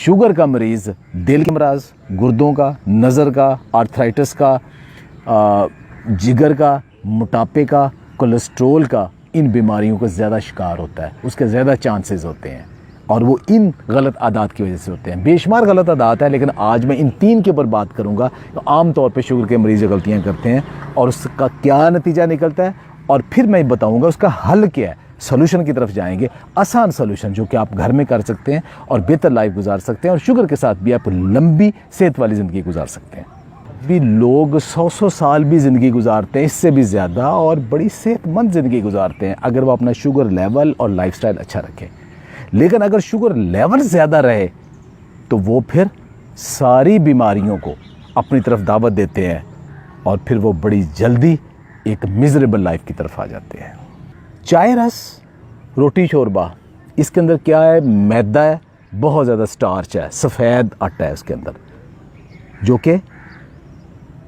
Sugar का मरीज़ दिल के अमराज, गुर्दों का, नज़र का, आर्थराइटिस का, जिगर का, मोटापे का, कोलेस्ट्रोल का, इन बीमारियों का ज़्यादा शिकार होता है, उसके ज़्यादा चांसेस होते हैं और वो इन गलत आदात की वजह से होते हैं। बेशुमार गलत आदात है, लेकिन आज मैं इन 3 के ऊपर बात करूंगा। तो आम तौर पे शुगर के मरीज़ गलतियां करते हैं और उसका क्या नतीजा निकलता है, और फिर मैं बताऊंगा उसका हल क्या है। सोल्यूशन की तरफ जाएंगे, आसान सोल्यूशन जो कि आप घर में कर सकते हैं और बेहतर लाइफ गुजार सकते हैं, और शुगर के साथ भी आप लंबी सेहत वाली ज़िंदगी गुजार सकते हैं। भी लोग 100 साल भी ज़िंदगी गुजारते हैं, इससे भी ज़्यादा, और बड़ी सेहतमंद ज़िंदगी गुजारते हैं अगर वो अपना शुगर लेवल और लाइफस्टाइल अच्छा रखें। लेकिन अगर शुगर लेवल ज़्यादा रहे तो वो फिर सारी बीमारियों को अपनी तरफ दावत देते हैं और फिर वो बड़ी जल्दी एक मिजरेबल लाइफ की तरफ आ जाते हैं। चाय रस, रोटी शोरबा, इसके अंदर क्या है? मैदा है, बहुत ज़्यादा स्टार्च है, सफ़ेद आटा है उसके अंदर, जो कि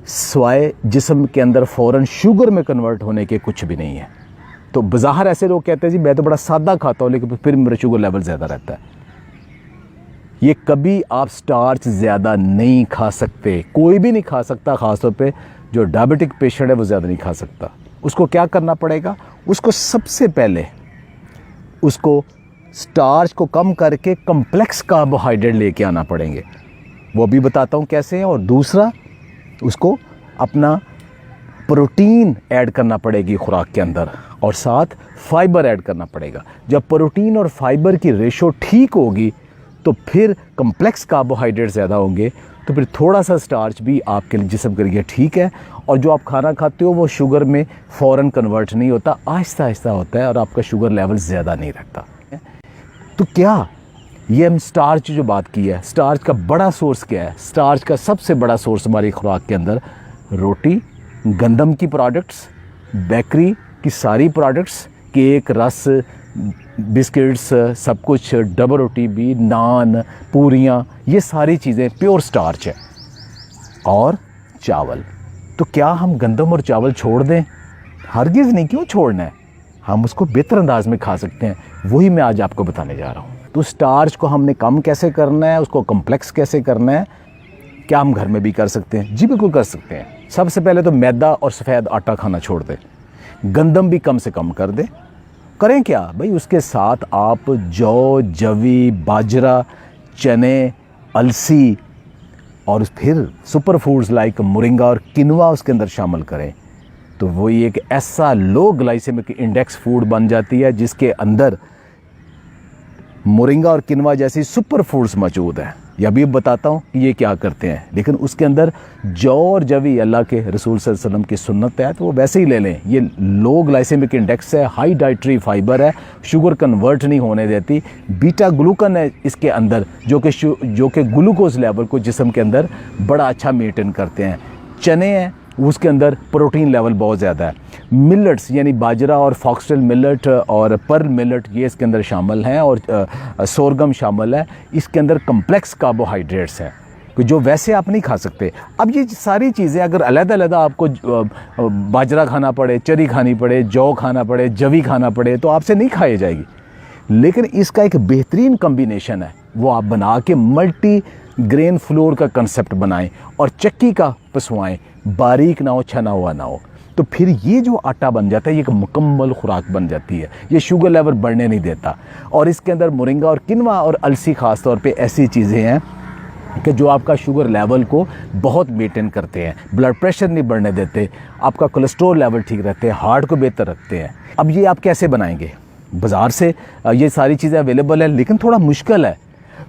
स्वाय जिस्म के अंदर फ़ौरन शुगर में कन्वर्ट होने के कुछ भी नहीं है। तो बाज़ाहिर ऐसे लोग कहते हैं जी मैं तो बड़ा सादा खाता हूँ लेकिन फिर मेरा शुगर लेवल ज़्यादा रहता है। ये कभी आप स्टार्च ज़्यादा नहीं खा सकते, कोई भी नहीं खा सकता, ख़ासतौर पे जो डायबिटिक पेशेंट है वो ज़्यादा नहीं खा सकता। उसको क्या करना पड़ेगा? उसको सबसे पहले उसको स्टार्च को कम करके कम्प्लेक्स कार्बोहाइड्रेट लेके आना पड़ेंगे, वो भी बताता हूँ कैसे है। और दूसरा, उसको अपना प्रोटीन ऐड करना पड़ेगी खुराक के अंदर, और साथ फाइबर ऐड करना पड़ेगा। जब प्रोटीन और फाइबर की रेशो ठीक होगी तो फिर कम्प्लेक्स कार्बोहाइड्रेट ज़्यादा होंगे, तो फिर थोड़ा सा स्टार्च भी आपके जिस्म के लिए ठीक है, और जो आप खाना खाते हो वो शुगर में फ़ौरन कन्वर्ट नहीं होता, आहिस्ता आहिस्ता होता है और आपका शुगर लेवल ज़्यादा नहीं रहता। तो क्या ये हम स्टार्च जो बात की है, स्टार्च का बड़ा सोर्स क्या है? स्टार्च का सबसे बड़ा सोर्स हमारी खुराक के अंदर रोटी, गंदम की प्रोडक्ट्स, बेकरी की सारी प्रोडक्ट्स, केक, रस, बिस्किट्स, सब कुछ, डबल रोटी भी, नान, पूरियाँ, ये सारी चीज़ें प्योर स्टार्च है। और चावल, तो क्या हम गंदम और चावल छोड़ दें? हरगिज़ नहीं, क्यों छोड़ना है? हम उसको बेहतर अंदाज में खा सकते हैं, वही मैं आज आपको बताने जा रहा हूँ। तो स्टार्च को हमने कम कैसे करना है, उसको कम्प्लेक्स कैसे करना है, क्या हम घर में भी कर सकते हैं? जी बिल्कुल कर सकते हैं। सबसे पहले तो मैदा और सफ़ेद आटा खाना छोड़ दें, गंदम भी कम से कम कर दें। करें क्या भाई? उसके साथ आप जौ, जवी, बाजरा, चने, अलसी और फिर सुपर फूड्स लाइक मोरिंगा और किनवा उसके अंदर शामिल करें, तो वो एक ऐसा लो ग्लाइसेमिक इंडेक्स फूड बन जाती है जिसके अंदर मोरिंगा और किनवा जैसी सुपर फूड्स मौजूद है। यह भी बताता हूँ कि ये क्या करते हैं, लेकिन उसके अंदर जौ और जवी अल्लाह के रसूल सल्लल्लाहु अलैहि वसल्लम की सुन्नत है, तो वो वैसे ही ले लें। ये लो ग्लाइसेमिक इंडेक्स है, हाई डाइटरी फाइबर है, शुगर कन्वर्ट नहीं होने देती, बीटा ग्लूकन है इसके अंदर जो कि ग्लूकोज लेवल को जिस्म के अंदर बड़ा अच्छा मेंटेन करते हैं। चने हैं, उसके अंदर प्रोटीन लेवल बहुत ज़्यादा है। मिलेट्स यानी बाजरा और फॉक्सटेल मिलेट और पर्ल मिलेट ये इसके अंदर शामिल हैं, और सोरगम शामिल है। इसके अंदर कम्प्लेक्स कार्बोहाइड्रेट्स हैं जो वैसे आप नहीं खा सकते। अब ये सारी चीज़ें अगर अलग-अलग आपको बाजरा खाना पड़े, चरी खानी पड़े, जौ खाना पड़े, जवी खाना पड़े, तो आपसे नहीं खाई जाएगी। लेकिन इसका एक बेहतरीन कम्बिनेशन है, वो आप बना के मल्टी ग्रेन फ्लोर का कंसेप्ट बनाएं और चक्की का पिसवाएं, बारीक ना हो, छना हुआ ना हो, तो फिर ये जो आटा बन जाता है ये एक मुकम्मल खुराक बन जाती है। ये शुगर लेवल बढ़ने नहीं देता, और इसके अंदर मोरिंगा और किनवा और अलसी ख़ास तौर पे ऐसी चीज़ें हैं कि जो आपका शुगर लेवल को बहुत मेंटेन करते हैं, ब्लड प्रेशर नहीं बढ़ने देते, आपका कोलेस्ट्रॉल लेवल ठीक रहते हैं, हार्ट को बेहतर रखते हैं। अब ये आप कैसे बनाएंगे? बाज़ार से ये सारी चीज़ें अवेलेबल है, लेकिन थोड़ा मुश्किल है।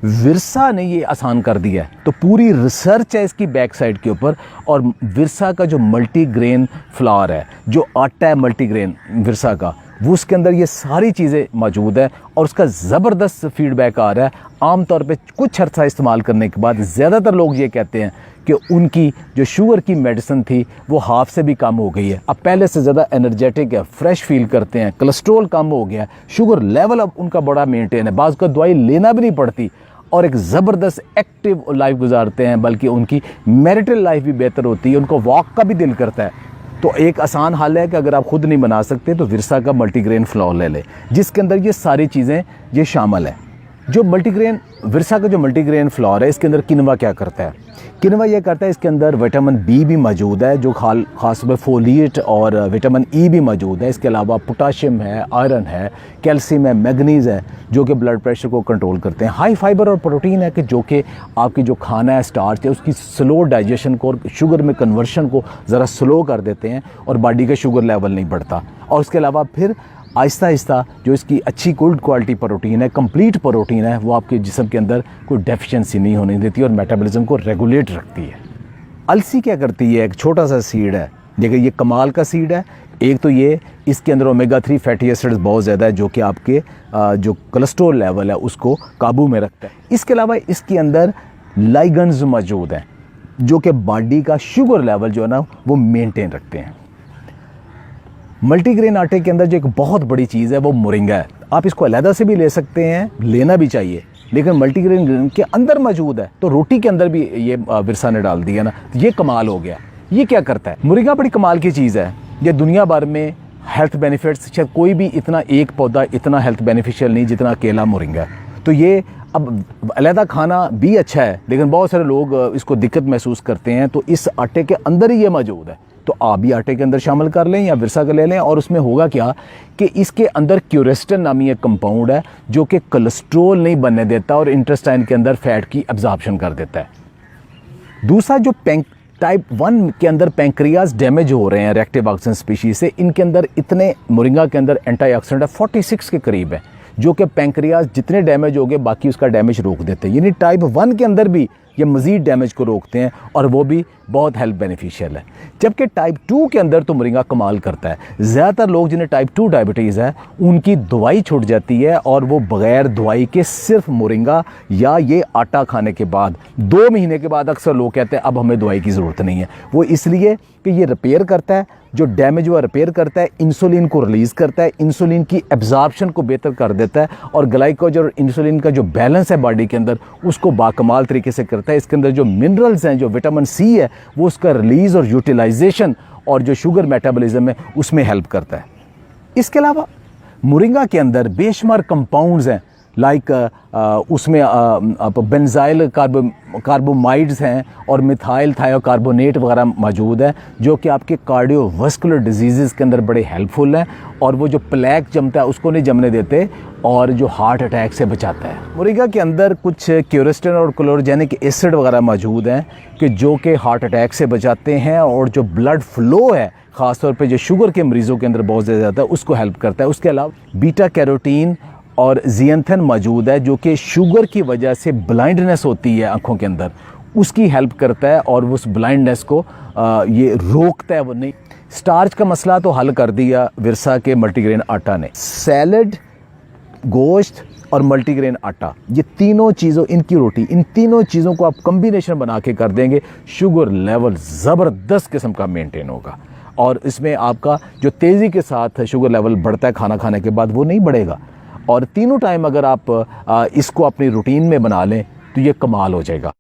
विरसा ने ये आसान कर दिया है, तो पूरी रिसर्च है इसकी बैक साइड के ऊपर, और विरसा का जो मल्टीग्रेन फ्लावर है, जो आटा है मल्टीग्रेन विरसा का, वो उसके अंदर ये सारी चीज़ें मौजूद है, और उसका ज़बरदस्त फीडबैक आ रहा है। आम तौर पे कुछ अर्सा इस्तेमाल करने के बाद ज़्यादातर लोग ये कहते हैं कि उनकी जो शुगर की मेडिसिन थी वो हाफ से भी कम हो गई है, अब पहले से ज़्यादा एनर्जेटिक है, फ्रेश फील करते हैं, कोलेस्ट्रॉल कम हो गया, शुगर लेवल अब उनका बड़ा मेंटेन है, बाज़ का दवाई लेना भी नहीं पड़ती, और एक ज़बरदस्त एक्टिव लाइफ गुजारते हैं, बल्कि उनकी मैरिटल लाइफ भी बेहतर होती है, उनको वॉक का भी दिल करता है। तो एक आसान हल है कि अगर आप खुद नहीं बना सकते तो विरसा का मल्टीग्रेन फ्लावर ले लें, जिसके अंदर ये सारी चीज़ें ये शामिल है। जो मल्टीग्रेन विरसा का जो मल्टीग्रेन फ्लोर है, इसके अंदर किनवा क्या करता है? किनवा ये करता है, इसके अंदर विटामिन बी भी मौजूद है, जो खास तौर पर फोलिएट और विटामिन ई भी मौजूद है। इसके अलावा पोटाशियम है, आयरन है, कैल्शियम है, मैग्नीज है, जो कि ब्लड प्रेशर को कंट्रोल करते हैं। हाई फाइबर और प्रोटीन है कि जो कि आपकी जो खाना है, स्टार्च है, उसकी स्लो डाइजेशन को और शुगर में कन्वर्शन को ज़रा स्लो कर देते हैं और बॉडी का शुगर लेवल नहीं बढ़ता। और उसके अलावा फिर आहिस्ता आहिस्ता जो इसकी अच्छी गुड क्वालिटी प्रोटीन है, कंप्लीट प्रोटीन है, वो आपके जिस्म के अंदर कोई डेफिशिएंसी नहीं होने देती और मेटाबॉलिज्म को रेगुलेट रखती है। अलसी क्या करती है? एक छोटा सा सीड है, देखिए ये कमाल का सीड है। एक तो ये इसके अंदर ओमेगा 3 फैटी एसिड्स बहुत ज़्यादा है, जो कि आपके जो कोलेस्ट्रॉल लेवल है उसको काबू में रखता है। इसके अलावा इसके अंदर लाइगन्स मौजूद हैं, जो कि बॉडी का शुगर लेवल जो है ना वो मेंटेन रखते हैं। मल्टीग्रेन आटे के अंदर जो एक बहुत बड़ी चीज़ है वो मोरिंगा है। आप इसको अलहदा से भी ले सकते हैं, लेना भी चाहिए, लेकिन मल्टीग्रेन के अंदर मौजूद है। तो रोटी के अंदर भी ये विरसा ने डाल दिया ना, तो ये कमाल हो गया। ये क्या करता है? मोरिंगा बड़ी कमाल की चीज़ है। ये दुनिया भर में हेल्थ बेनिफिट्स, शायद कोई भी इतना एक पौधा इतना हेल्थ बेनिफिशियल नहीं जितना अकेला मोरिंगा है। तो ये अब अलहदा खाना भी अच्छा है, लेकिन बहुत सारे लोग इसको दिक्कत महसूस करते हैं। तो इस आटे के अंदर ही ये मौजूद है, तो आप भी आटे के अंदर शामिल कर लें या विरसा का ले लें। और उसमें होगा क्या कि इसके अंदर क्यूरेस्टिन नामी एक कंपाउंड है, जो कि कोलेस्ट्रोल नहीं बनने देता और इंटेस्टाइन के अंदर फैट की एब्जॉर्प्शन कर देता है। दूसरा, जो टाइप 1 के अंदर पैंक्रियाज डैमेज हो रहे हैं रिएक्टिव ऑक्सीजन स्पीशीज से, इनके अंदर इतने मोरिंगा के अंदर एंटीऑक्सीडेंट 46 के करीब है, जो कि पैंक्रियाज जितने डैमेज हो गए बाकी उसका डैमेज रोक देते हैं। यानी टाइप 1 के अंदर भी ये मज़ीद डैमेज को रोकते हैं और वो भी बहुत हेल्थ बेनिफिशियल है। जबकि टाइप 2 के अंदर तो मोरिंगा कमाल करता है। ज़्यादातर लोग जिन्हें टाइप 2 डायबिटीज़ है उनकी दवाई छूट जाती है और वो बग़ैर दवाई के सिर्फ मोरिंगा या ये आटा खाने के बाद 2 महीने के बाद अक्सर लोग कहते हैं अब हमें दवाई की ज़रूरत नहीं है। वो इसलिए कि ये रिपेयर करता है, जो डैमेज हुआ रिपेयर करता है, इंसुलिन को रिलीज़ करता है, इंसुलिन की एब्जॉर्प्शन को बेहतर कर देता है और ग्लाइकोजन और इंसुलिन का जो बैलेंस है बॉडी के अंदर उसको बाकमाल तरीके से करता है। इसके अंदर जो मिनरल्स हैं, जो विटामिन सी है, वो उसका रिलीज़ और यूटिलाइजेशन और जो शुगर मेटाबॉलिज्म है उसमें हेल्प करता है। इसके अलावा मोरिंगा के अंदर बेशुमार कंपाउंड्स हैं, लाइक उसमें बेंजाइल कार्बोमाइड्स हैं और मिथाइल थायोकार्बोनेट वगैरह मौजूद है, जो कि आपके कार्डियोवास्कुलर डिजीज़ के अंदर बड़े हेल्पफुल हैं और वो जो प्लेक जमता है उसको नहीं जमने देते और जो हार्ट अटैक से बचाता है। मोरिंगा के अंदर कुछ क्यूरेस्टिन और क्लोरोजेनिक एसिड वगैरह मौजूद हैं कि जो कि हार्ट अटैक से बचाते हैं और जो ब्लड फ्लो है ख़ासतौर पे जो शुगर के मरीज़ों के अंदर बहुत ज़्यादा है उसको हेल्प करता है। उसके अलावा बीटा कैरोटीन और ज़ियंथन मौजूद है, जो कि शुगर की वजह से ब्लाइंडनेस होती है आँखों के अंदर, उसकी हेल्प करता है और उस ब्लाइंडनेस को ये रोकता है। वो नहीं, स्टार्च का मसला तो हल कर दिया विरसा के मल्टीग्रेन आटा ने। सैलड, गोश्त और मल्टीग्रेन आटा, ये तीनों चीज़ों, इनकी रोटी, इन तीनों चीज़ों को आप कम्बिनेशन बना के कर देंगे, शुगर लेवल ज़बरदस्त किस्म का मेंटेन होगा। और इसमें आपका जो तेज़ी के साथ शुगर लेवल बढ़ता है खाना खाने के बाद, वो नहीं बढ़ेगा। और तीनों टाइम अगर आप इसको अपनी रूटीन में बना लें तो ये कमाल हो जाएगा।